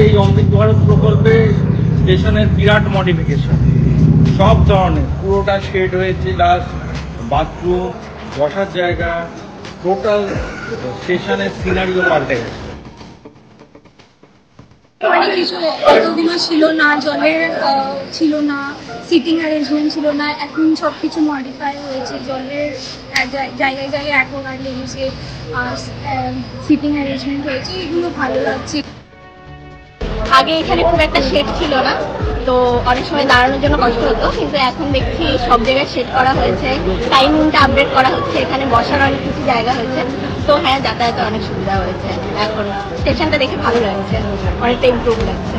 এই অমৃত ভারত প্রকল্পে স্টেশনের বিরাট মডিফিকেশন, সব ধরনের পুরোটা শেড হয়েছে, প্লাস বাথরুম, বসার জায়গা, টোটাল স্টেশনের সিনারিও পাল্টে গেছে। অনেক কিছু এতদিনও ছিল না, জলের ছিল না, সিটিং অ্যারেঞ্জমেন্ট ছিল না, এখন সব কিছু মডিফাই হয়েছে। জলের জায়গায় জায়গায় অ্যাকোয়াগার্ড লেগেছে, সিটিং অ্যারেঞ্জমেন্ট হয়েছে, এগুলো ভালো লাগছে। আগে এখানে খুব একটা শেড ছিল না, তো অনেক সময় দাঁড়ানোর জন্য কষ্ট হতো, কিন্তু এখন দেখছি সব জায়গায় শেড করা হয়েছে, টাইমিংটা আপডেট করা হচ্ছে, এখানে বসার অনেক কিছু জায়গা হয়েছে। তো হ্যাঁ, যাতায়াতের অনেক সুবিধা হয়েছে। এখন স্টেশনটা দেখে ভালো লাগছে, অনেকটা ইমপ্রুভ লাগছে।